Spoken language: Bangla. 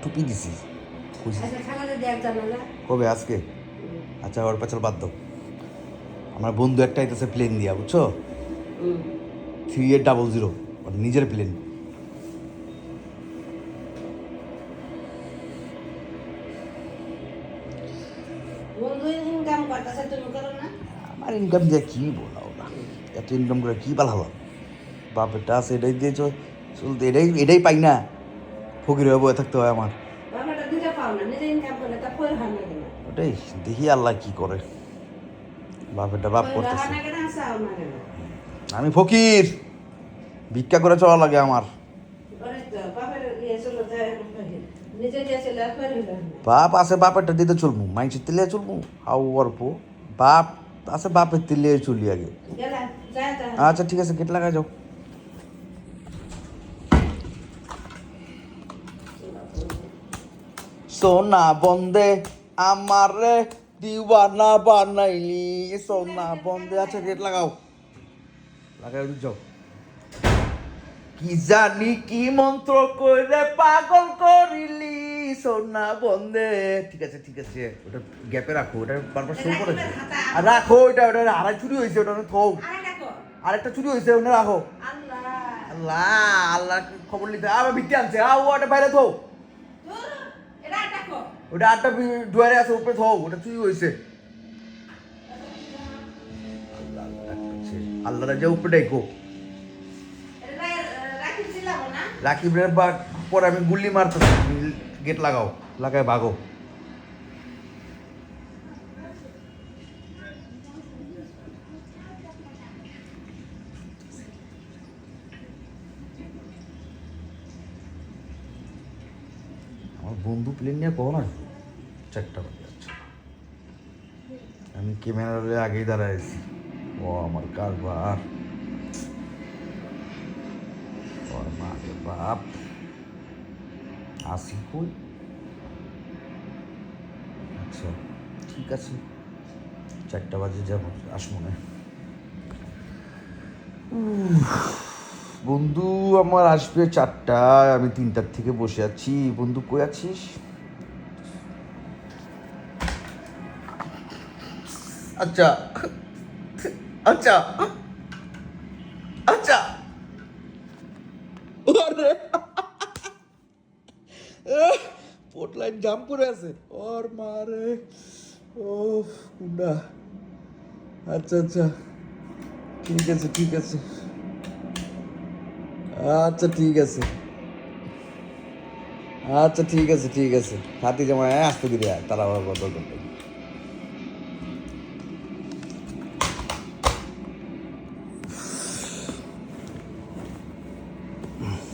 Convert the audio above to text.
টুপি দিছি কবে আজকে? আচ্ছা ওর পাচাল বাদ দাও। আমার বন্ধু একটা আইতেছে প্লেন দিয়া, বুঝছো? 3800 মানে নিজের প্লেন। আমার ইনকাম দিয়ে কি বলা ওরা, এত ইনকাম করে কি পালালাম? বাপেরটা আছে এটাই দিয়ে চলতে, এটাই পাই না, ফকির হয়ে বয়ে থাকতে হয় আমার। ওটাই দেখি আল্লাহ কি করে, বাপেরটা বাপ করতেছে। আমি ফকির, ভিক্ষা করে চলা লাগে আমার। বাপ আছে, বাপেরটা দিতে চলবো, মাইন্সের তেলে চলবো, হাউ অল্প বাপ আছে, বাপের তেলে চলি আগে। আচ্ছা ঠিক আছে, কেটে লাগা যাও। সোনা বন্দে আমারে দিওয়ানা বানাইলি, সোনা বন্দে। আচ্ছা গেট লাগাও, লাগাই যাও। কি জানি কি মন্ত্র কইরে পাগল করিলি, সোনা বন্দে। ঠিক আছে ঠিক আছে, ওটা গ্যাপে রাখো, ওটা বারবার শো করে আর রাখো। ওটা আড়াই চুরি হয়েছে, ওটা থৌ। আরেকটা চুরি হয়েছে, ওটা রাখো। আল্লাহ আল্লাহ খবর নিতে আবার ভিত্তি আনছে। ওটা বাইরে থৌ, ওটা আটটা ডুয়ারে আছে, উপরে থৌ, ওটা চুরি হয়েছে। আল্লাহ রাজা উপরে ডাইকো, রাকিবের পরে আমি গুল্লি মারতেছি। গেট লাগাও, লাগায় ভাগো। আমার বন্ধু প্লেন নিয়ে কখন আসবো? 4টা বাজে। আচ্ছা আমি ক্যামেরার আগেই দাঁড়াইছি। ও আমার কারবার, ওর মা রে বাপ, আসি কই? আচ্ছা ঠিক আছে, 4টা বাজে যাবো, আসবো না। বন্ধু আমার আসবে 4টায়, আমি 3টার থেকে বসে আছি। বন্ধু কই আছিস? আচ্ছা আচ্ছা আচ্ছা, ওরে পোটলাইন জাম করে আছে ওর মারে। ও কুন্ডা। আচ্ছা আচ্ছা ঠিক আছে ঠিক আছে, আচ্ছা ঠিক আছে, আচ্ছা ঠিক আছে ঠিক আছে। হাতি জামাই আসতে দিলে তারা আবার বদল করতে।